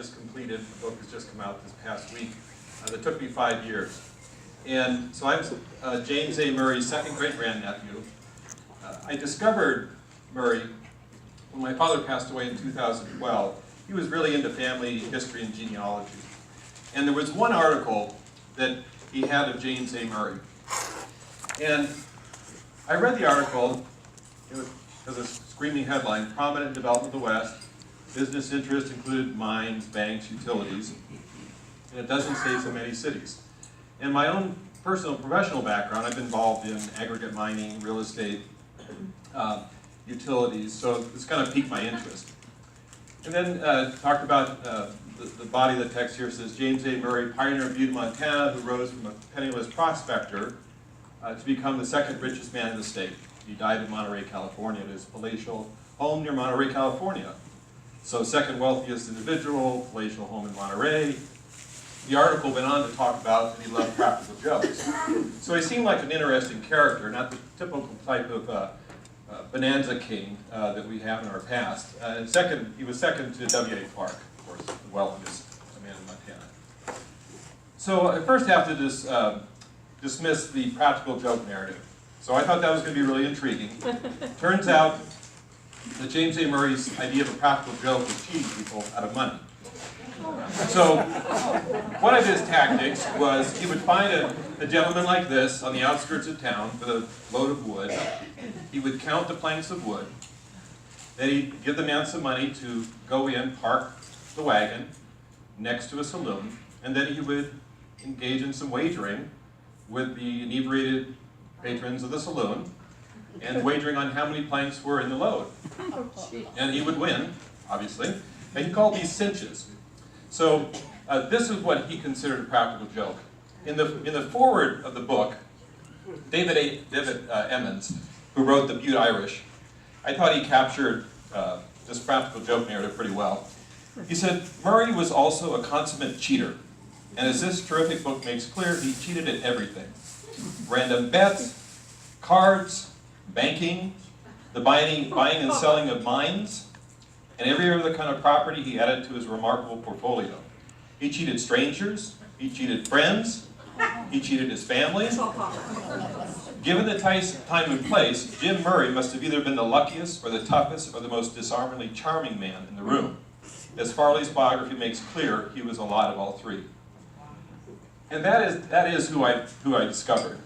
just completed. The book has just come out this past week. That took me 5 years. And so I'm James A. Murray's second great-grandnephew. I discovered Murray when my father passed away in 2012. He was really into family history and genealogy. And there was one article that he had of James A. Murray. And I read the article. It has a screaming headline, Prominent Development of the West. Business interests included mines, banks, utilities. And it doesn't say so many cities. In my own personal professional background, I've been involved in aggregate mining, real estate, utilities, so this kind of piqued my interest. And then talked about the body of the text here says, James A. Murray, pioneer of Butte, Montana, who rose from a penniless prospector to become the second richest man in the state. He died in Monterey, California, at his palatial home near Monterey, California. So second wealthiest individual, palatial home in Monterey. The article went on to talk about that he loved practical jokes. So he seemed like an interesting character, not the typical type of bonanza king that we have in our past. He was second to W.A. Clark, of course, the wealthiest man in Montana. So I first have to dismiss the practical joke narrative. So I thought that was going to be really intriguing. Turns out that James A. Murray's idea of a practical joke was cheating people out of money. So one of his tactics was he would find a gentleman like this on the outskirts of town with a load of wood. He would count the planks of wood. Then he'd give the man some money to go in, park the wagon next to a saloon, and then he would engage in some wagering with the inebriated patrons of the saloon, and wagering on how many planks were in the load. And he would win, obviously, and he called these cinches. So this is what he considered a practical joke. In the foreword of the book, David Emmons, who wrote the Butte Irish, I thought he captured this practical joke narrative pretty well. He said, Murray was also a consummate cheater, and as this terrific book makes clear, he cheated at everything. Random bets, cards, banking, the buying and selling of mines, and every other kind of property he added to his remarkable portfolio. He cheated strangers, he cheated friends, he cheated his family. Given the time and place, Jim Murray must have either been the luckiest or the toughest or the most disarmingly charming man in the room. As Farley's biography makes clear, he was a lot of all three. And that is who I discovered.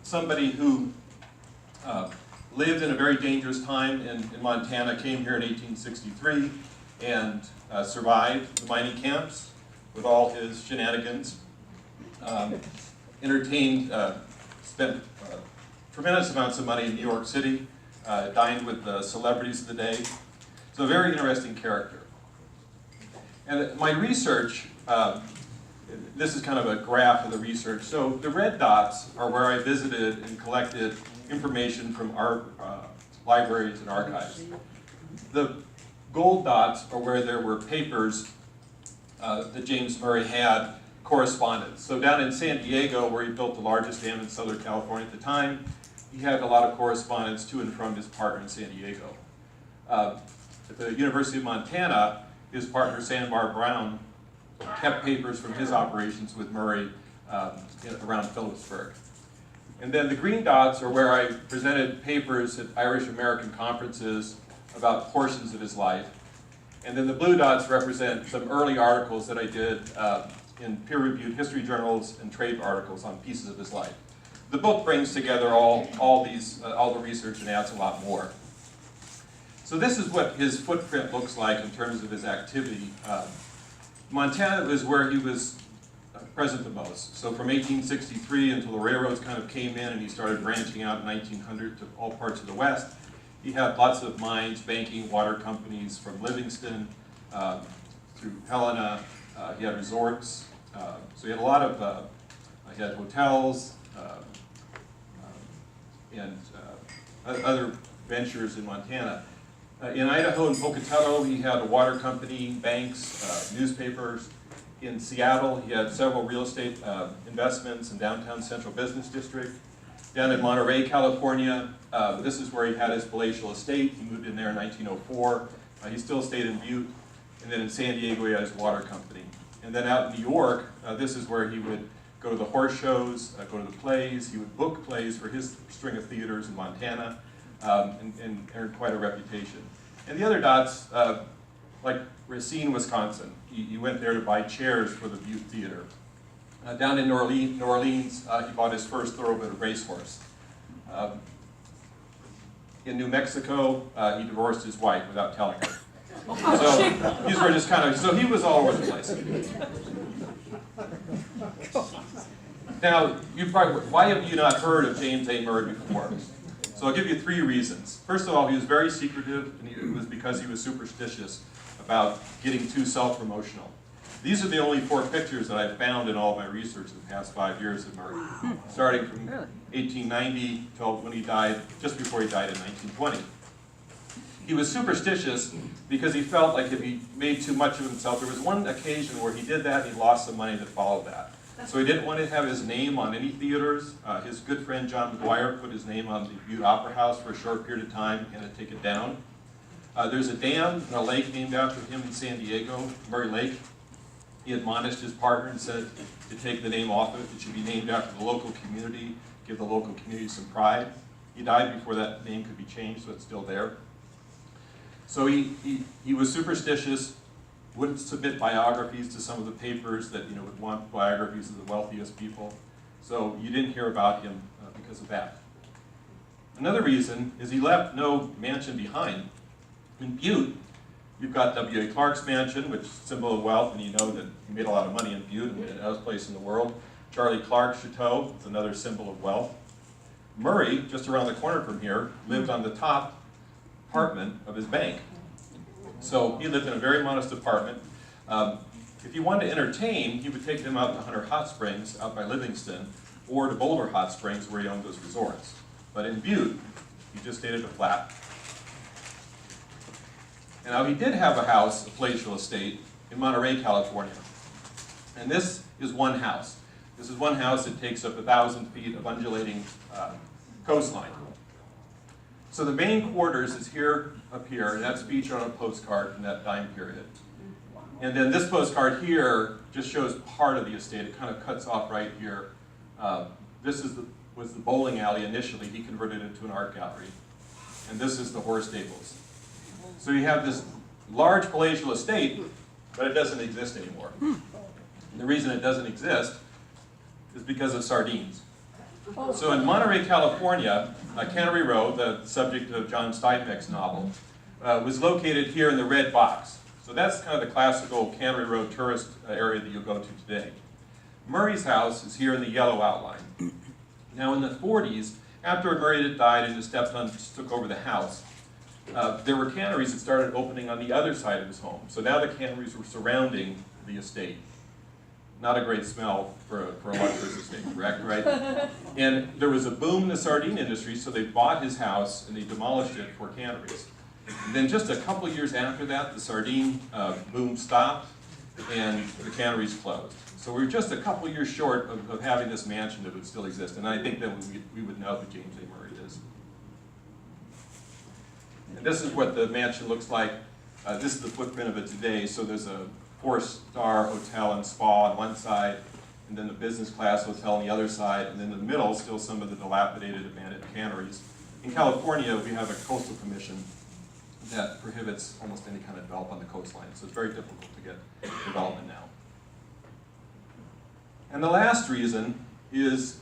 Somebody who lived in a very dangerous time in Montana, came here in 1863, and survived the mining camps with all his shenanigans. Spent tremendous amounts of money in New York City, dined with the celebrities of the day. So a very interesting character. And my research, this is kind of a graph of the research. So the red dots are where I visited and collected information from our libraries and archives. The gold dots are where there were papers that James Murray had correspondence. So down in San Diego, where he built the largest dam in Southern California at the time, he had a lot of correspondence to and from his partner in San Diego. At the University of Montana, his partner Sandbar Brown kept papers from his operations with Murray around Phillipsburg. And then the green dots are where I presented papers at Irish American conferences about portions of his life. And then the blue dots represent some early articles that I did in peer-reviewed history journals and trade articles on pieces of his life. The book brings together all the research and adds a lot more. So this is what his footprint looks like in terms of his activity. Montana is where he was present the most. So from 1863 until the railroads kind of came in and he started branching out in 1900 to all parts of the West, he had lots of mines, banking, water companies from Livingston through Helena. He had resorts. So he had a lot of, he had hotels and other ventures in Montana. In Idaho and Pocatello, he had a water company, banks, newspapers. In Seattle, he had several real estate investments in downtown Central Business District. Down in Monterey, California, this is where he had his palatial estate. He moved in there in 1904. He still stayed in Butte. And then in San Diego, he had his water company. And then out in New York, this is where he would go to the horse shows, go to the plays. He would book plays for his string of theaters in Montana, and earned quite a reputation. And the other dots, like Racine, Wisconsin. He went there to buy chairs for the Butte Theater. Down in New Orleans, he bought his first thoroughbred racehorse. In New Mexico, he divorced his wife without telling her. So these were just kind of, so he was all over the place. Now, you probably, why have you not heard of James A. Murray before? So I'll give you 3 reasons. First of all, he was very secretive, and it was because he was superstitious about getting too self-promotional. These are the only 4 pictures that I've found in all of my research in the past 5 years of Murray, starting from 1890 till when he died, just before he died in 1920. He was superstitious because he felt like if he made too much of himself, there was one occasion where he did that and he lost some money that followed that. So he didn't want to have his name on any theaters. His good friend John McGuire put his name on the Butte Opera House for a short period of time and had to take it down. There's a dam and a lake named after him in San Diego, Murray Lake. He admonished his partner and said to take the name off of it. It should be named after the local community, give the local community some pride. He died before that name could be changed, so it's still there. So he was superstitious, wouldn't submit biographies to some of the papers that would want biographies of the wealthiest people. So you didn't hear about him because of that. Another reason is he left no mansion behind. In Butte, you've got W.A. Clark's mansion, which is a symbol of wealth, and you know that he made a lot of money in Butte and other place in the world. Charlie Clark's chateau is another symbol of wealth. Murray, just around the corner from here, lived on the top apartment of his bank. So he lived in a very modest apartment. If he wanted to entertain, he would take them out to Hunter Hot Springs out by Livingston, or to Boulder Hot Springs where he owned those resorts. But in Butte, he just stayed at a flat. And now he did have a house, a palatial estate, in Monterey, California. And this is one house. This is one house that takes up 1,000 feet of undulating coastline. So the main quarters is here, up here, and that's featured on a postcard from that time period. And then this postcard here just shows part of the estate. It kind of cuts off right here. This was the bowling alley initially. He converted it to an art gallery. And this is the horse stables. So you have this large palatial estate, but it doesn't exist anymore. And the reason it doesn't exist is because of sardines. So in Monterey, California, Cannery Row, the subject of John Steinbeck's novel, was located here in the red box. So that's kind of the classical Cannery Row tourist area that you'll go to today. Murray's house is here in the yellow outline. Now in the 40s, after Murray had died and his stepsons took over the house, there were canneries that started opening on the other side of his home. So now the canneries were surrounding the estate. Not a great smell for a luxurious estate, correct, right? And there was a boom in the sardine industry, so they bought his house and they demolished it for canneries. And then just a couple years after that, the sardine boom stopped and the canneries closed. So we're just a couple years short of having this mansion that would still exist. And I think that we would know who James A. Murray is. And this is what the mansion looks like. This is the footprint of it today. So there's a 4-star hotel and spa on one side, and then the business class hotel on the other side, and then in the middle, still some of the dilapidated, abandoned canneries. In California, we have a coastal commission that prohibits almost any kind of development on the coastline, so it's very difficult to get development now. And the last reason is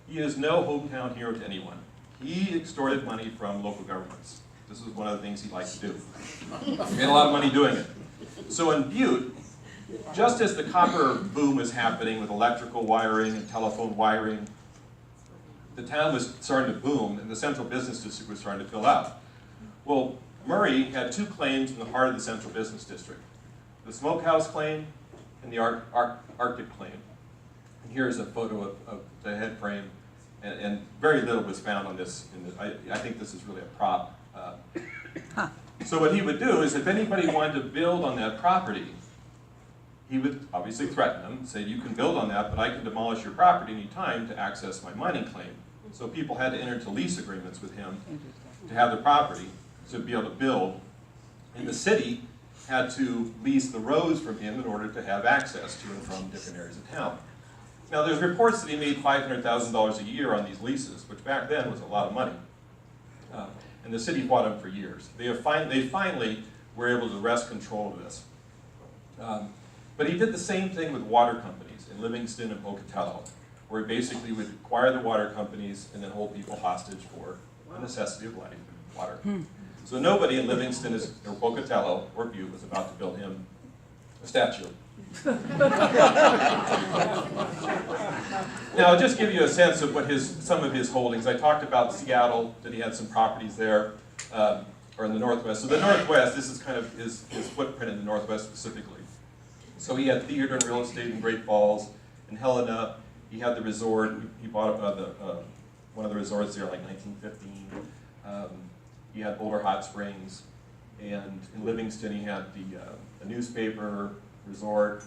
he is no hometown hero to anyone. He extorted money from local governments. This is one of the things he liked to do. He made a lot of money doing it. So in Butte, just as the copper boom was happening with electrical wiring and telephone wiring, the town was starting to boom and the central business district was starting to fill out. Well, Murray had 2 claims in the heart of the central business district. The smokehouse claim and the Arctic claim. And here's a photo of the head frame, and very little was found on this. I think this is really a prop. So what he would do is if anybody wanted to build on that property, he would obviously threaten them, say, you can build on that, but I can demolish your property any time to access my mining claim. So people had to enter into lease agreements with him to have the property to be able to build. And the city had to lease the roads from him in order to have access to and from different areas of town. Now, there's reports that he made $500,000 a year on these leases, which back then was a lot of money. And the city fought him for years. They finally were able to wrest control of this. But he did the same thing with water companies in Livingston and Pocatello, where he basically would acquire the water companies and then hold people hostage for the necessity of life, water. So nobody in Livingston or Pocatello or Butte was about to build him a statue. Now, I'll just give you a sense of what some of his holdings. I talked about Seattle, that he had some properties there, or in the Northwest. So the Northwest, this is kind of his footprint in the Northwest specifically. So he had theater and real estate in Great Falls. In Helena, he had the resort. He bought one of the resorts there like 1915. He had Boulder Hot Springs. And in Livingston, he had the newspaper, resort,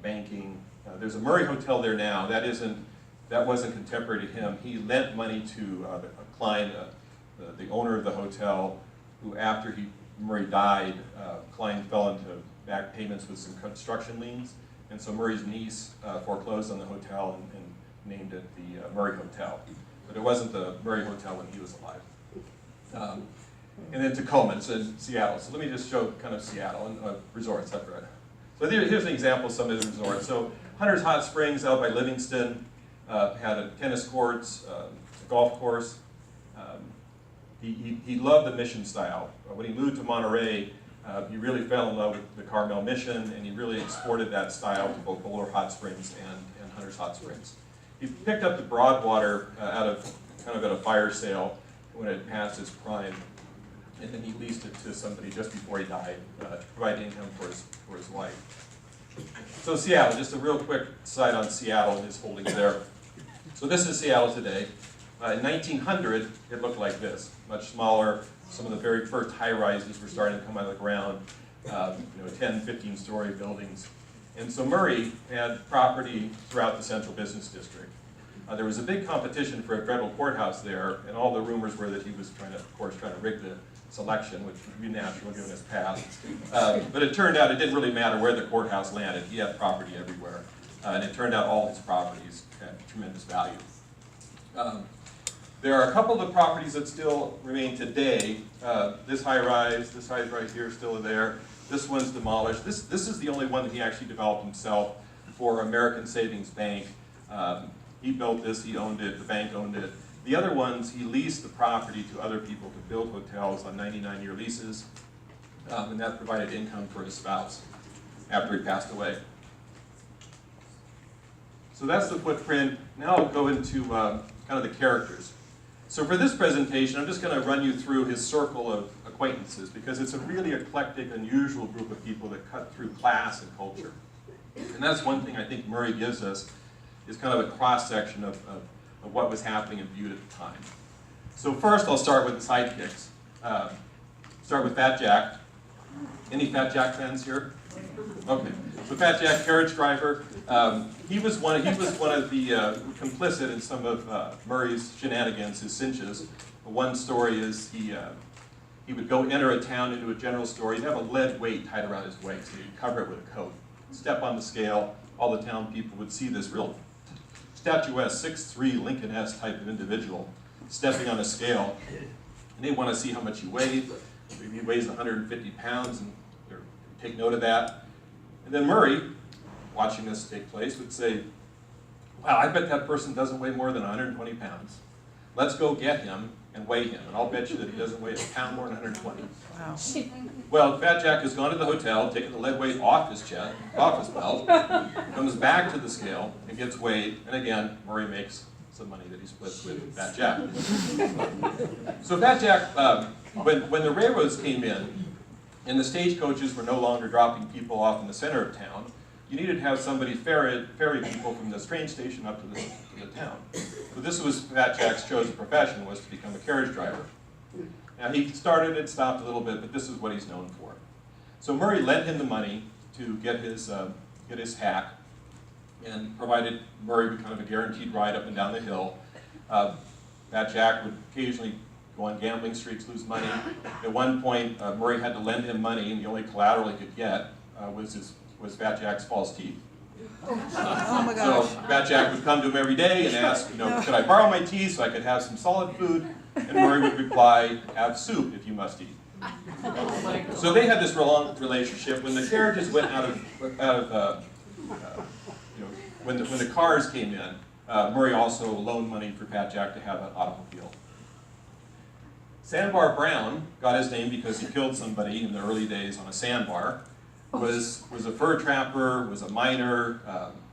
banking. There's a Murray Hotel there now. That wasn't contemporary to him. He lent money to a client, the owner of the hotel, who after Murray died, Klein fell into back payments with some construction liens. And so Murray's niece foreclosed on the hotel and named it the Murray Hotel. But it wasn't the Murray Hotel when he was alive. And then Tacoma, it's in Seattle. So let me just show kind of Seattle and resorts. That's right. So here's an example of some of the resorts. So Hunter's Hot Springs out by Livingston had a tennis courts, a golf course. He loved the mission style. When he moved to Monterey, he really fell in love with the Carmel mission, and he really exported that style to both Boulder Hot Springs and Hunter's Hot Springs. He picked up the Broadwater out of kind of at a fire sale when it passed its prime, and then he leased it to somebody just before he died to provide income for his wife. So Seattle, just a real quick side on Seattle and his holdings there. So this is Seattle today. In 1900, it looked like this, much smaller. Some of the very first high-rises were starting to come out of the ground, 10, 15-story buildings. And so Murray had property throughout the central business district. There was a big competition for a federal courthouse there, and all the rumors were that he was trying to rig the selection, which would be natural given his past. But it turned out it didn't really matter where the courthouse landed. He had property everywhere. And it turned out all his properties had tremendous value. There are a couple of the properties that still remain today. This high-rise right here, still there. This one's demolished. This is the only one that he actually developed himself for American Savings Bank. He built this, he owned it, the bank owned it. The other ones, he leased the property to other people to build hotels on 99-year leases, and that provided income for his spouse after he passed away. So that's the footprint. Now I'll go into kind of the characters. So for this presentation, I'm just going to run you through his circle of acquaintances, because it's a really eclectic, unusual group of people that cut through class and culture. And that's one thing I think Murray gives us, is kind of a cross-section of what was happening in Butte at the time. So first, I'll start with the sidekicks. Start with Fat Jack. Any Fat Jack fans here? Okay. So Fat Jack, carriage driver. He was one of the complicit in some of Murray's shenanigans, his cinches. One story is he would go enter a town into a general store. He'd have a lead weight tied around his waist, so he'd cover it with a coat. Step on the scale. All the town people would see this real statuesque 6'3" Lincoln-esque type of individual stepping on a scale. And they want to see how much he weighed. If he weighs 150 pounds, and take note of that. And then Murray, watching this take place, would say, wow, I bet that person doesn't weigh more than 120 pounds. Let's go get him and weigh him, and I'll bet you that he doesn't weigh a pound more than 120. Wow. Well, Fat Jack has gone to the hotel, taken the lead weight off his chest, off his belt, comes back to the scale, and gets weighed, and again, Murray makes some money that he splits with Fat Jack. So Fat Jack, when the railroads came in, and the stagecoaches were no longer dropping people off in the center of town, you needed to have somebody ferry people from the train station up to the town. So this was Fat Jack's chosen profession, was to become a carriage driver. Now he started and stopped a little bit, but this is what he's known for. So Murray lent him the money to get his hack, and provided Murray with kind of a guaranteed ride up and down the hill. Fat Jack would occasionally go on gambling streaks, lose money. At one point, Murray had to lend him money, and the only collateral he could get was Fat Jack's false teeth. Oh my gosh. So Fat Jack would come to him every day and ask, could I borrow my teeth so I could have some solid food? And Murray would reply, have soup if you must eat. So they had this long relationship. When the carriages went when the cars came in, Murray also loaned money for Fat Jack to have an automobile. Sandbar Brown got his name because he killed somebody in the early days on a sandbar. Was a fur trapper, was a miner,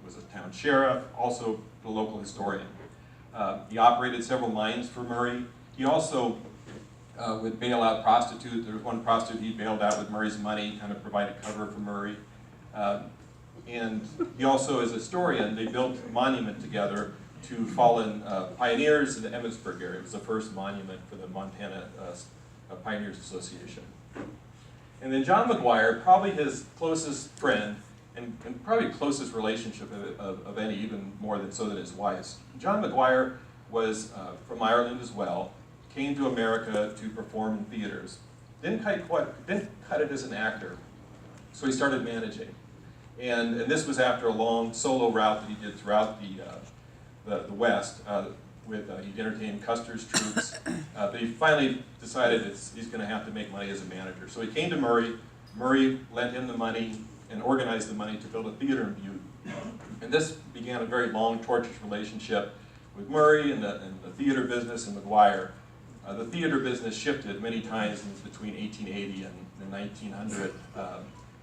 was a town sheriff, also a local historian. He operated several mines for Murray. He also would bail out prostitutes. There was one prostitute he bailed out with Murray's money, kind of provided cover for Murray. And he also, as a historian, they built a monument together to fallen pioneers in the Emmitsburg area. It was the first monument for the Montana Pioneers Association. And then John McGuire, probably his closest friend, and probably closest relationship of any, even more than so than his wife's. John McGuire was from Ireland as well, came to America to perform in theaters. Didn't cut it as an actor, so he started managing. And this was after a long solo route that he did throughout the West. He'd entertained Custer's troops, but he finally decided he's going to have to make money as a manager. So he came to Murray. Murray lent him the money and organized the money to build a theater in Butte. And this began a very long, tortuous relationship with Murray and the theater business and McGuire. The theater business shifted many times between 1880 and 1900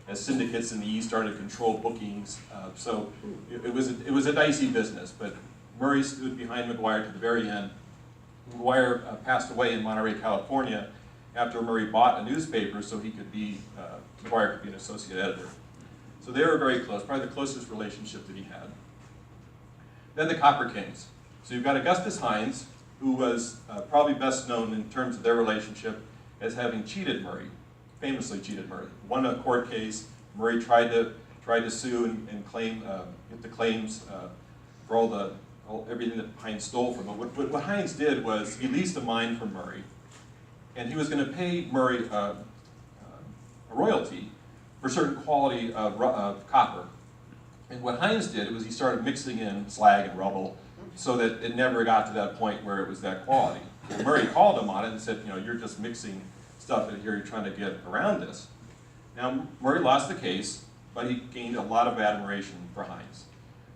as syndicates in the East started to control bookings. So it was a dicey business, but Murray stood behind McGuire to the very end. McGuire passed away in Monterey, California, after Murray bought a newspaper so he could McGuire could be an associate editor. So they were very close, probably the closest relationship that he had. Then the Copper Kings. So you've got Augustus Heinze, who was probably best known in terms of their relationship as having cheated Murray, famously cheated Murray. Won a court case. Murray tried to sue and claim get the claims for everything that Heinze stole from him. What Heinze did was he leased a mine from Murray, and he was going to pay Murray a royalty for certain quality of copper. And what Heinze did was he started mixing in slag and rubble so that it never got to that point where it was that quality. Well, Murray called him on it and said, you're just mixing stuff in here, you're trying to get around this. Now, Murray lost the case, but he gained a lot of admiration for Heinze.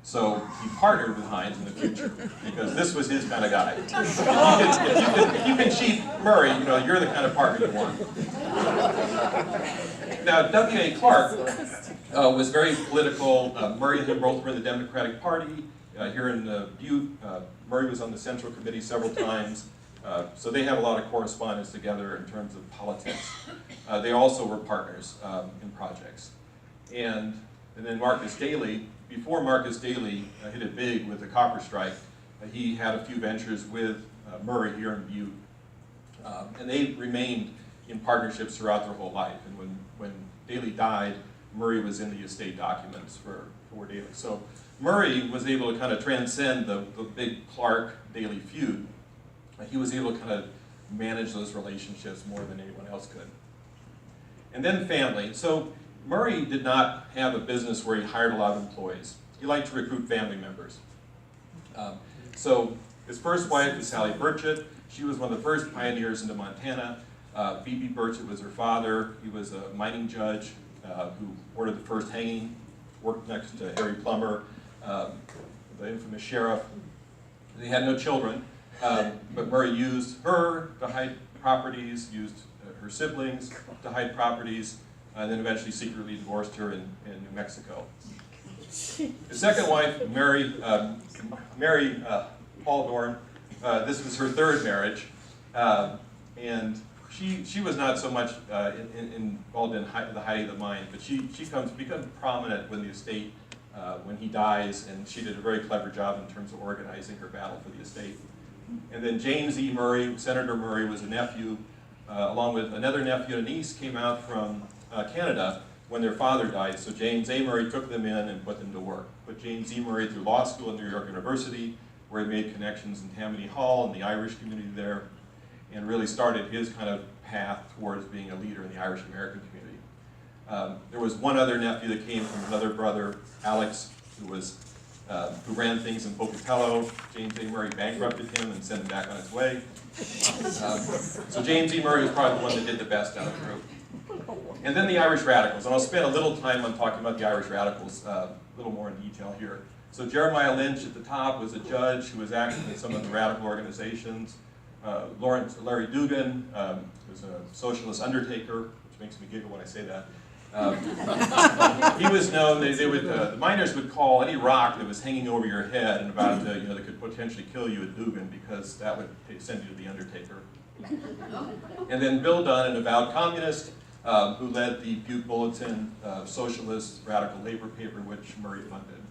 So he partnered with Heinze in the future because this was his kind of guy. If you can cheat Murray, you're the kind of partner you want. Now, W.A. Clark was very political. Murray and him both were in the Democratic Party. Here in Butte, Murray was on the Central Committee several times. So they have a lot of correspondence together in terms of politics. They also were partners in projects. And then Marcus Daly, before Marcus Daly hit it big with the copper strike, he had a few ventures with Murray here in Butte. And they remained in partnerships throughout their whole life. And when Daly died, Murray was in the estate documents for Daly. So Murray was able to kind of transcend the big Clark-Daly feud. He was able to kind of manage those relationships more than anyone else could. And then family. So Murray did not have a business where he hired a lot of employees. He liked to recruit family members. So his first wife was Sally Burchett. She was one of the first pioneers into Montana. B.B. Burchett was her father. He was a mining judge who ordered the first hanging, worked next to Harry Plummer, the infamous sheriff. They had no children, but Murray used her to hide properties, used her siblings to hide properties, and then eventually secretly divorced her in New Mexico. His second wife, Mary Paul Dorn, this was her third marriage, and she was not so much involved in the hiding of the mine, but she becomes prominent when the estate, when he dies, and she did a very clever job in terms of organizing her battle for the estate. And then James E. Murray, Senator Murray, was a nephew, along with another nephew and a niece, came out from Canada when their father died. So James A. Murray took them in and put them to work. Put James E. Murray through law school at New York University, where he made connections in Tammany Hall and the Irish community there. and really started his kind of path towards being a leader in the Irish American community. There was one other nephew that came from another brother, Alex, who ran things in Pocatello. James A. Murray bankrupted him and sent him back on his way. So James E. Murray was probably the one that did the best out of the group. And then the Irish Radicals, and I'll spend a little time on talking about the Irish Radicals, a little more in detail here. So Jeremiah Lynch at the top was a judge who was active in some of the radical organizations. Larry Dugan was a socialist undertaker, which makes me giggle when I say that. He was known, the miners would call any rock that was hanging over your head and about, that could potentially kill you at Dugan, because that would send you to the undertaker. And then Bill Dunn, an avowed communist, who led the Butte Bulletin, socialist radical labor paper, which Murray funded.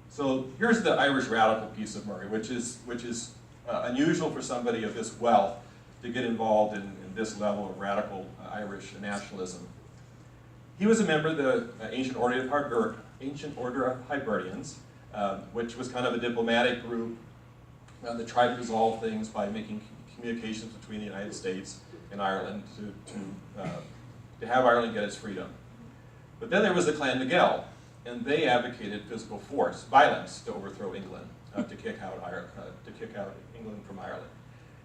So here's the Irish radical piece of Murray, which is unusual for somebody of this wealth to get involved in this level of radical Irish nationalism. He was a member of the Ancient Order of Hibernians, which was kind of a diplomatic group that tried to resolve things by making communications between the United States and Ireland to have Ireland get its freedom. But then there was the Clan Gael, and they advocated physical force, violence, to overthrow England, to kick out England from Ireland.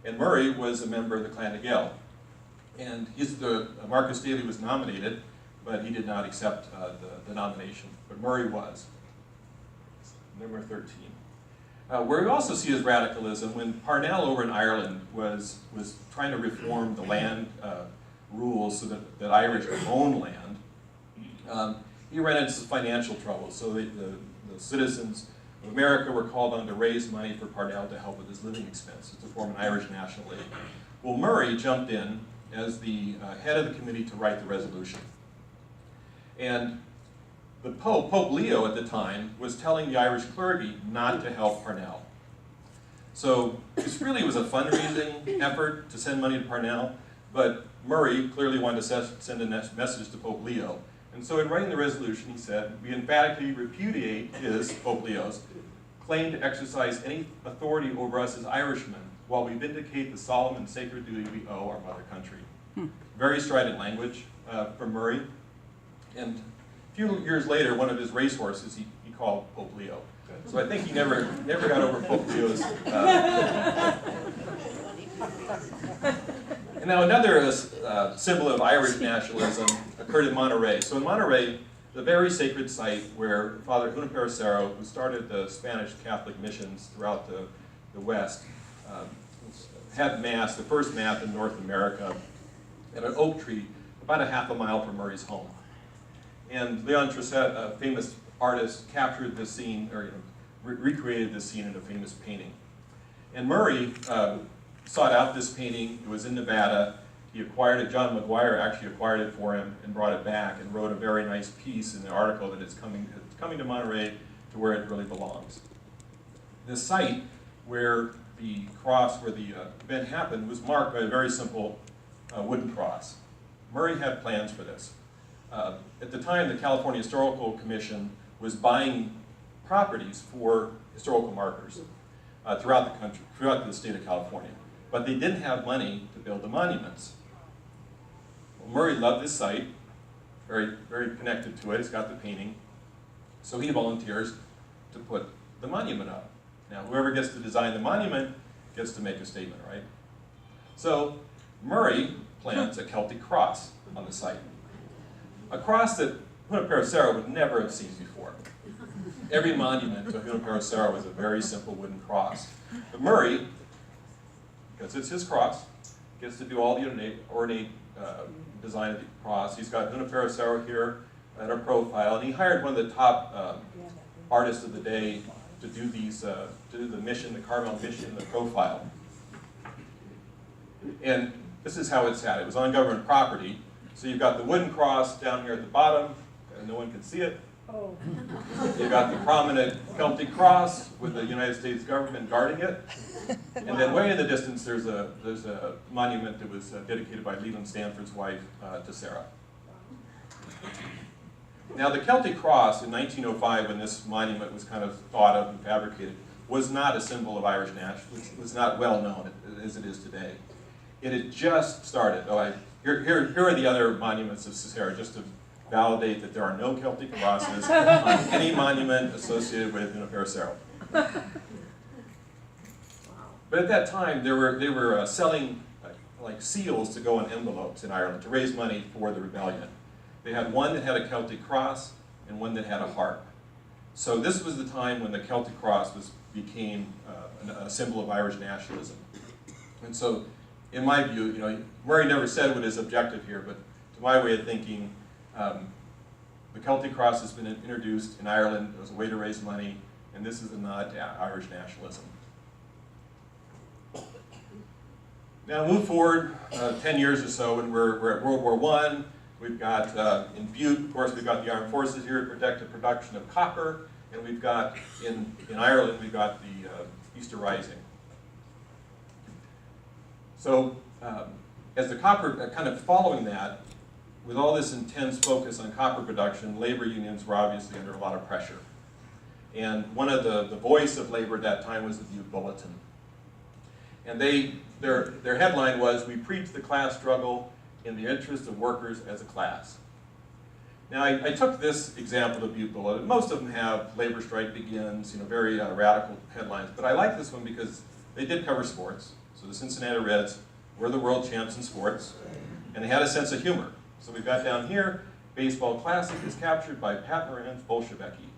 And Murray was a member of the Clan Gael. And Marcus Daly was nominated, but he did not accept the nomination. But Murray was. Number 13. Where we also see his radicalism, when Parnell over in Ireland was trying to reform the land rules so that Irish could own land, he ran into some financial trouble. So the citizens of America were called on to raise money for Parnell to help with his living expenses to form an Irish National League. Well, Murray jumped in as the head of the committee to write the resolution. And the Pope Leo at the time, was telling the Irish clergy not to help Parnell. So this really was a fundraising effort to send money to Parnell, but Murray clearly wanted to send a message to Pope Leo. And so in writing the resolution, he said, "We emphatically repudiate his," Pope Leo's, "claim to exercise any authority over us as Irishmen, while we vindicate the solemn and sacred duty we owe our mother country." Very strident language from Murray. And a few years later, one of his racehorses he called Pope Leo. So I think he never got over Pope Leo's. And now another symbol of Irish nationalism occurred in Monterey. So in Monterey, the very sacred site where Father Junipero Serra, who started the Spanish Catholic missions throughout the West, had Mass, the first Mass in North America, at an oak tree about a half a mile from Murray's home. And Leon Trosset, a famous artist, captured this scene, or recreated this scene in a famous painting. And Murray sought out this painting. It was in Nevada. He acquired it. John McGuire actually acquired it for him and brought it back and wrote a very nice piece in the article that it's coming to Monterey to where it really belongs. The site where the event happened was marked by a very simple wooden cross. Murray had plans for this. At the time, the California Historical Commission was buying properties for historical markers throughout the country, throughout the state of California. But they didn't have money to build the monuments. Well, Murray loved this site, very, very connected to it. He's got the painting. So he volunteers to put the monument up. Now, whoever gets to design the monument gets to make a statement, right? So Murray plants a Celtic cross on the site. A cross that Junipero Serra would never have seen before. Every monument to Junipero Serra was a very simple wooden cross. But Murray, because it's his cross, gets to do all the ornate design of the cross. He's got Junipero Serra here and a profile, and he hired one of the top artists of the day to do the mission, the Carmel mission, the profile. And this is how it's at. It was on government property. So you've got the wooden cross down here at the bottom, and no one can see it. Oh. You've got the prominent Celtic cross with the United States government guarding it. And then way in the distance, there's a monument that was dedicated by Leland Stanford's wife to Sarah. Now the Celtic cross in 1905, when this monument was kind of thought of and fabricated, was not a symbol of Irish nationalism, was not well known as it is today. It had just started. Here are the other monuments of Cicero, just to validate that there are no Celtic crosses on any monument associated with Paracero. But at that time, they were selling like seals to go in envelopes in Ireland to raise money for the rebellion. They had one that had a Celtic cross and one that had a harp. So this was the time when the Celtic cross became a symbol of Irish nationalism. And so, in my view, Murray never said what his objective here, but to my way of thinking, the Celtic cross has been introduced in Ireland as a way to raise money, and this is a nod to Irish nationalism. Now move forward 10 years or so, and we're at World War I. We've got, in Butte, of course, we've got the armed forces here to protect the production of copper, and we've got, in Ireland, we've got the Easter Rising. So, as the copper, kind of following that, with all this intense focus on copper production, labor unions were obviously under a lot of pressure. And one of the voice of labor at that time was the Butte Bulletin. And their headline was, "We preach the class struggle in the interest of workers as a class." Now, I took this example of Butte Bulletin. Most of them have labor strike begins, very radical headlines. But I like this one because they did cover sports. So the Cincinnati Reds were the world champs in sports, and they had a sense of humor. So we've got down here, baseball classic is captured by Pat Moran's Bolsheviki,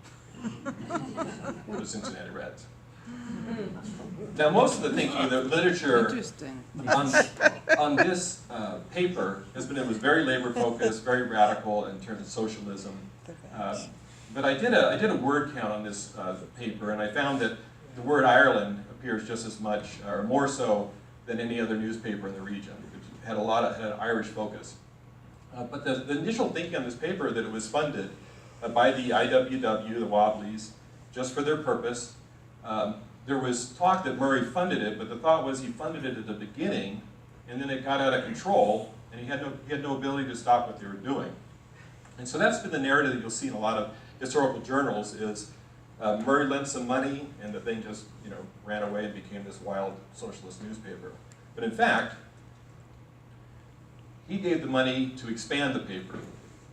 the Cincinnati Reds. Now, most of the thinking, the literature on this paper has been, it was very labor focused, very radical in terms of socialism. But I did a word count on this paper, and I found that the word Ireland appears just as much, or more so, than any other newspaper in the region. It had had an Irish focus. But the initial thinking on this paper, that it was funded by the IWW, the Wobblies, just for their purpose. There was talk that Murray funded it, but the thought was he funded it at the beginning, and then it got out of control, and he had no ability to stop what they were doing. And so that's been the narrative that you'll see in a lot of historical journals, is Murray lent some money, and the thing just ran away and became this wild socialist newspaper. But in fact, he gave the money to expand the paper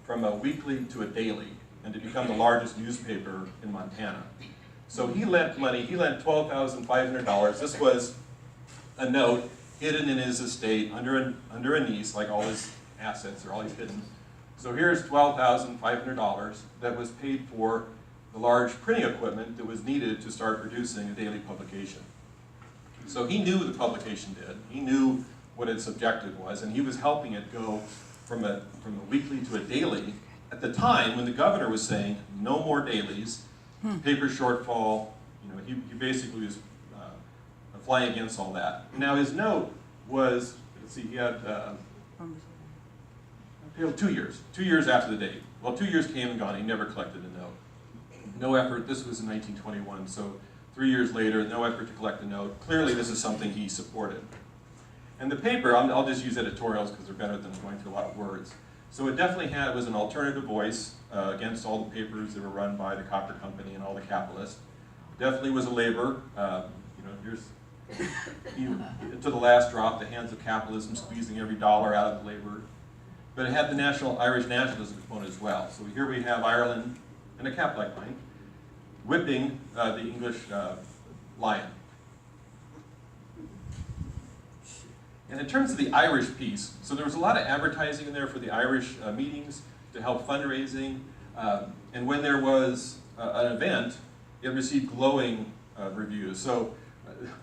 from a weekly to a daily, and to become the largest newspaper in Montana. So he lent money, he lent $12,500. This was a note hidden in his estate under a niece, like all his assets are always hidden. So here's $12,500 that was paid for the large printing equipment that was needed to start producing a daily publication. So he knew the publication did, he knew what its objective was, and he was helping it go from a weekly to a daily at the time when the governor was saying no more dailies, paper shortfall. He basically was flying against all that. Now his note was, let's see, he had 2 years. 2 years after the date. Well, 2 years came and gone. He never collected a note. No effort. This was in 1921, so 3 years later, no effort to collect a note. Clearly, this is something he supported. And the paper, I'll just use editorials because they're better than going through a lot of words. So it definitely was an alternative voice against all the papers that were run by the Copper Company and all the capitalists. Definitely was a labor. Here's to the last drop, the hands of capitalism squeezing every dollar out of the labor. But it had the Irish nationalism component as well. So here we have Ireland and a cap-like line whipping the English lion. And in terms of the Irish piece, so there was a lot of advertising in there for the Irish meetings to help fundraising. And when there was an event, it received glowing reviews. So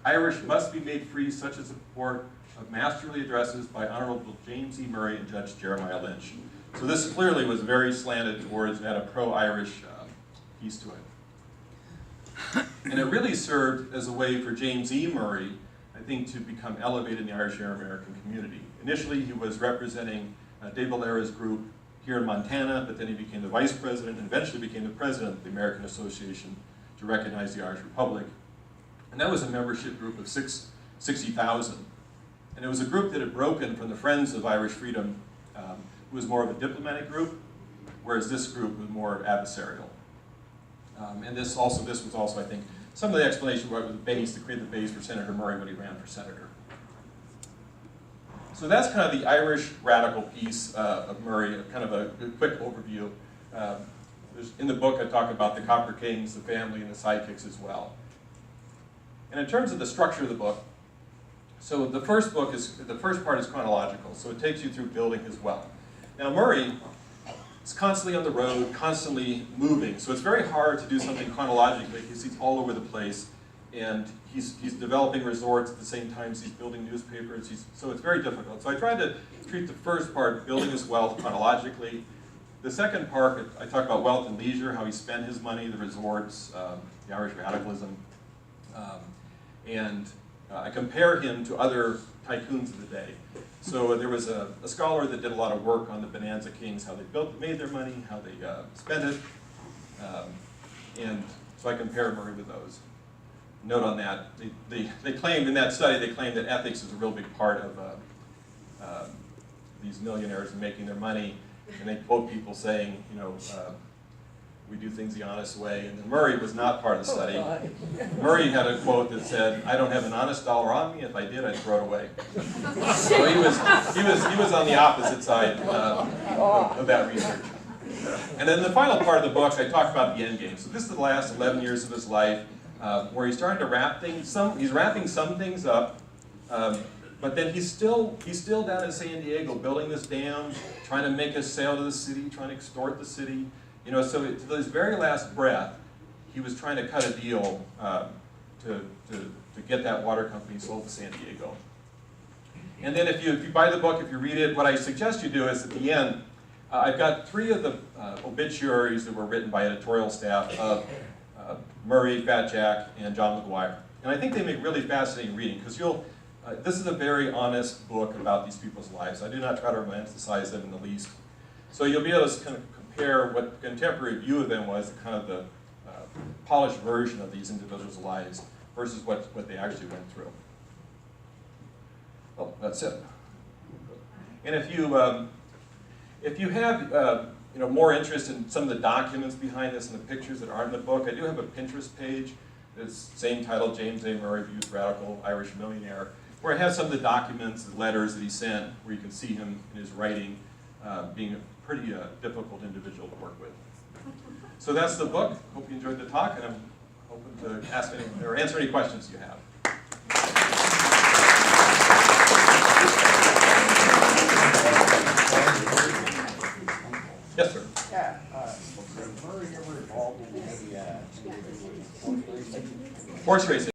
Irish must be made free, such as the purport of masterly addresses by Honorable James E. Murray and Judge Jeremiah Lynch. So this clearly was very slanted towards, had a pro-Irish piece to it. And it really served as a way for James E. Murray, I think, to become elevated in the Irish American community. Initially, he was representing De Valera's group here in Montana, but then he became the vice president and eventually became the president of the American Association to recognize the Irish Republic. And that was a membership group of 60,000. And it was a group that had broken from the Friends of Irish Freedom, who was more of a diplomatic group, whereas this group was more adversarial. And this was also, I think, some of the explanation was the base, to create the base for Senator Murray when he ran for senator. So that's kind of the Irish radical piece of Murray, kind of a quick overview. In the book I talk about the Copper Kings, the family, and the sidekicks as well. And in terms of the structure of the book, so the first part is chronological, so it takes you through building his wealth. Now Murray is constantly on the road, constantly moving, so it's very hard to do something chronologically because he's all over the place, and he's developing resorts at the same time as he's building newspapers, so it's very difficult. So I tried to treat the first part, building his wealth, chronologically. The second part, I talk about wealth and leisure, how he spent his money, the resorts, the Irish radicalism, and I compare him to other tycoons of the day. So there was a scholar that did a lot of work on the Bonanza Kings, how they made their money, how they spent it, and so I compare Murray with those. Note on that, they claimed in that study, they claimed that ethics is a real big part of these millionaires and making their money, and they quote people saying, you know, we do things the honest way, and then Murray was not part of the study. Murray had a quote that said, "I don't have an honest dollar on me. If I did, I'd throw it away." So he was on the opposite side of that research. And then the final part of the book, I talk about the end game. So this is the last 11 years of his life, where he's starting to wrap things. He's wrapping some things up, but then he's still down in San Diego building this dam, trying to make a sale to the city, trying to extort the city. You know, so to his very last breath, he was trying to cut a deal to get that water company sold to San Diego. And then if you buy the book, if you read it, what I suggest you do is at the end, I've got 3 of the obituaries that were written by editorial staff of Murray, Fat Jack, and John McGuire. And I think they make really fascinating reading, because this is a very honest book about these people's lives. I do not try to romanticize them in the least. So you'll be able to kind of compare what the contemporary view of them was, kind of the polished version of these individuals' lives versus what they actually went through. Well, that's it. And if you have more interest in some of the documents behind this and the pictures that aren't in the book, I do have a Pinterest page that's same title, James A. Murray, Youth Radical, Irish Millionaire, where I have some of the documents, the letters that he sent, where you can see him in his writing being a pretty difficult individual to work with. So that's the book. Hope you enjoyed the talk, and I'm open to ask any or answer any questions you have. Yes, sir. Yeah, was Murray ever involved in any Horse racing.